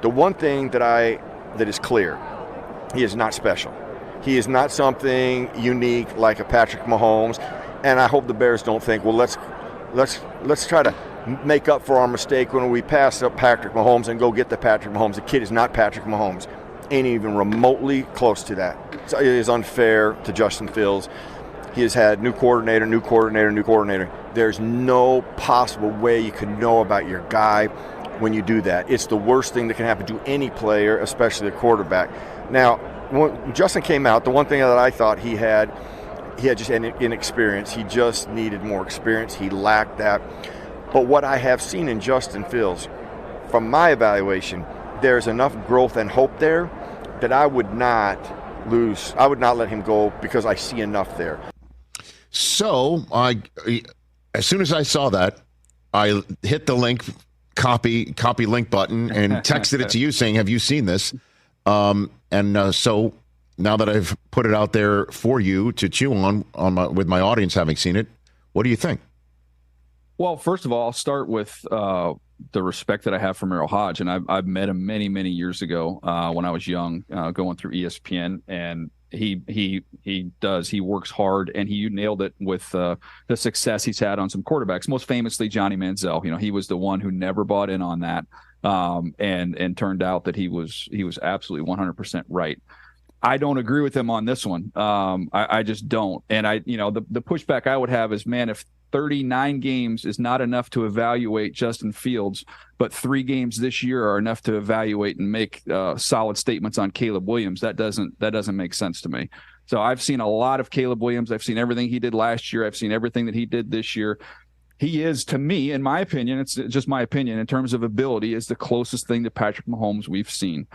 The one thing that is clear, he is not special. He is not something unique like a Patrick Mahomes, and I hope the Bears don't think, well, let's try to make up for our mistake when we pass up Patrick Mahomes and go get the Patrick Mahomes. The kid is not Patrick Mahomes. Ain't even remotely close to that. So it is unfair to Justin Fields. He has had new coordinator. There's no possible way you can know about your guy when you do that. It's the worst thing that can happen to any player, especially a quarterback. Now, when Justin came out, the one thing that I thought he had just an inexperience. He just needed more experience. He lacked that. But what I have seen in Justin Fields, from my evaluation, there's enough growth and hope there that I would not let him go because I see enough there. So as soon as I saw that, I hit the link, copy link button, and texted it to you saying, have you seen this? So now that I've put it out there for you to chew on with my audience having seen it, what do you think? Well, first of all, I'll start with the respect that I have for Merrill Hodge, and I've met him many, many years ago when I was young, going through ESPN, and he works hard, and you nailed it with the success he's had on some quarterbacks, most famously Johnny Manziel. He was the one who never bought in on that, and turned out that he was absolutely 100% right. I don't agree with him on this one. I just don't. And the pushback I would have is, man, if 39 games is not enough to evaluate Justin Fields, but 3 games this year are enough to evaluate and make solid statements on Caleb Williams, that doesn't make sense to me. So I've seen a lot of Caleb Williams. I've seen everything he did last year. I've seen everything that he did this year. he is, to me, in my opinion, it's just my opinion, in terms of ability, is the closest thing to Patrick Mahomes we've seen.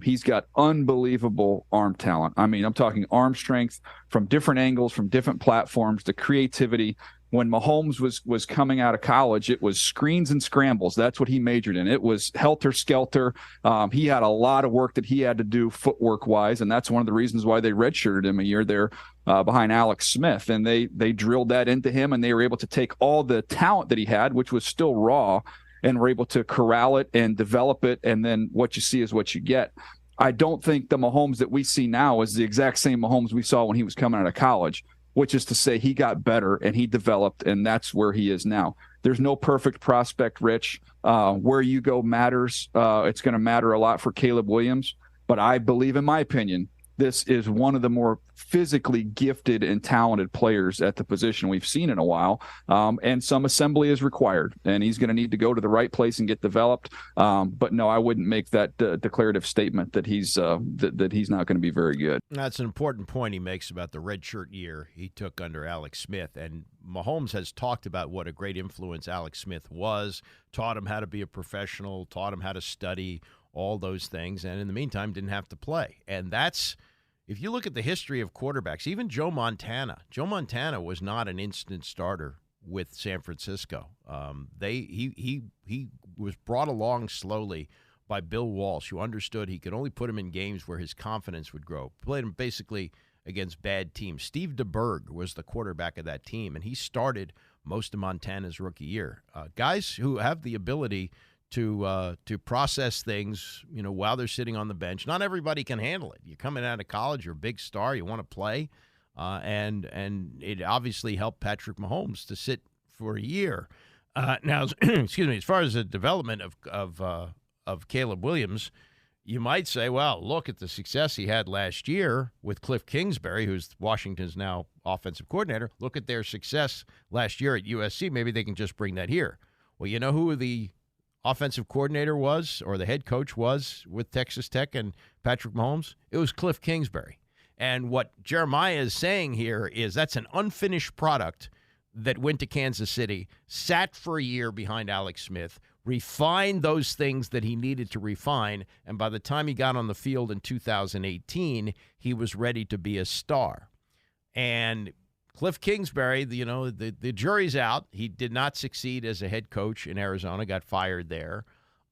He's got unbelievable arm talent. I mean, I'm talking arm strength from different angles, from different platforms, the creativity. When Mahomes was coming out of college, it was screens and scrambles. That's what he majored in. It was helter-skelter. He had a lot of work that he had to do footwork-wise, and that's one of the reasons why they redshirted him a year there behind Alex Smith. And they drilled that into him, and they were able to take all the talent that he had, which was still raw, and were able to corral it and develop it, and then what you see is what you get. I don't think the Mahomes that we see now is the exact same Mahomes we saw when he was coming out of college, which is to say he got better and he developed, and that's where he is now. There's no perfect prospect, Rich. Where you go matters. It's going to matter a lot for Caleb Williams, but I believe, in my opinion, this is one of the more physically gifted and talented players at the position we've seen in a while, and some assembly is required, and he's going to need to go to the right place and get developed. But no, I wouldn't make that declarative statement that he's that he's not going to be very good. That's an important point he makes about the redshirt year he took under Alex Smith. And Mahomes has talked about what a great influence Alex Smith was, taught him how to be a professional, taught him how to study, all those things, and in the meantime didn't have to play. And that's, if you look at the history of quarterbacks, even Joe Montana was not an instant starter with San Francisco. He was brought along slowly by Bill Walsh, who understood he could only put him in games where his confidence would grow. Played him basically against bad teams. Steve DeBerg was the quarterback of that team, and he started most of Montana's rookie year. Guys who have the ability to process things, while they're sitting on the bench. Not everybody can handle it. You're coming out of college, you're a big star, you want to play, and it obviously helped Patrick Mahomes to sit for a year. Now, excuse me, as far as the development of Caleb Williams, you might say, well, look at the success he had last year with Cliff Kingsbury, who's Washington's now offensive coordinator. Look at their success last year at USC. Maybe they can just bring that here. Well, you know who the offensive coordinator was, or the head coach was, with Texas Tech and Patrick Mahomes? It was Cliff Kingsbury. And what Jeremiah is saying here is that's an unfinished product that went to Kansas City, sat for a year behind Alex Smith, refined those things that he needed to refine, and by the time he got on the field in 2018, he was ready to be a star. And Cliff Kingsbury, the jury's out. He did not succeed as a head coach in Arizona, got fired there.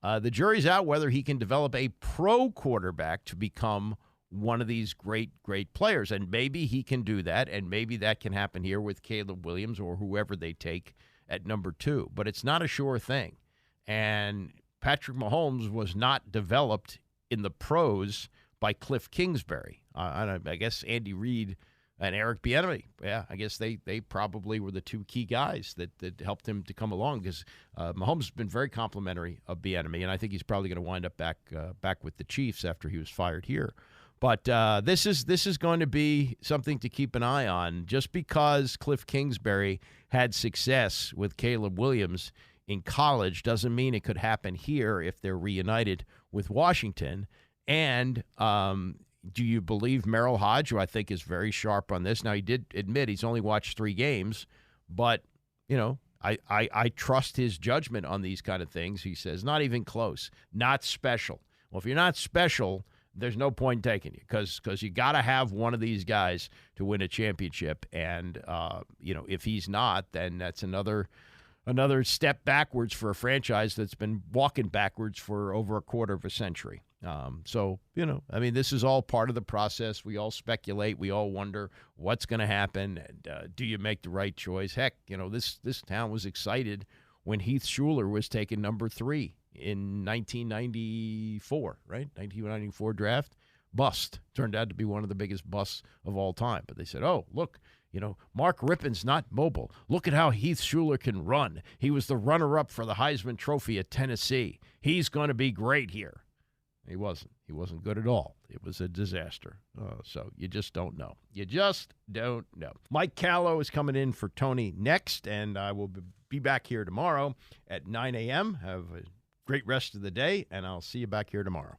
The jury's out whether he can develop a pro quarterback to become one of these great, great players. And maybe he can do that, and maybe that can happen here with Caleb Williams or whoever they take at number 2. But it's not a sure thing. And Patrick Mahomes was not developed in the pros by Cliff Kingsbury. I guess Andy Reid and Eric Bieniemy, I guess they probably were the two key guys that helped him to come along, because Mahomes has been very complimentary of Bieniemy, and I think he's probably going to wind up back with the Chiefs after he was fired here. But this is going to be something to keep an eye on. Just because Cliff Kingsbury had success with Caleb Williams in college doesn't mean it could happen here if they're reunited with Washington. And do you believe Merrill Hodge, who I think is very sharp on this? Now, he did admit he's only watched 3 games, but, I trust his judgment on these kind of things. He says, not even close, not special. Well, if you're not special, there's no point taking you, because you got to have one of these guys to win a championship. And, if he's not, then that's another step backwards for a franchise that's been walking backwards for over a quarter of a century. This is all part of the process. We all speculate. We all wonder what's going to happen. Do you make the right choice? Heck, this town was excited when Heath Schuler was taken number 3 in 1994, right? 1994 draft. Bust. Turned out to be one of the biggest busts of all time. But they said, oh, look, Mark Rippon's not mobile. Look at how Heath Schuler can run. He was the runner-up for the Heisman Trophy at Tennessee. He's going to be great here. He wasn't. He wasn't good at all. It was a disaster. So you just don't know. You just don't know. Mike Callow is coming in for Tony next, and I will be back here tomorrow at 9 a.m. Have a great rest of the day, and I'll see you back here tomorrow.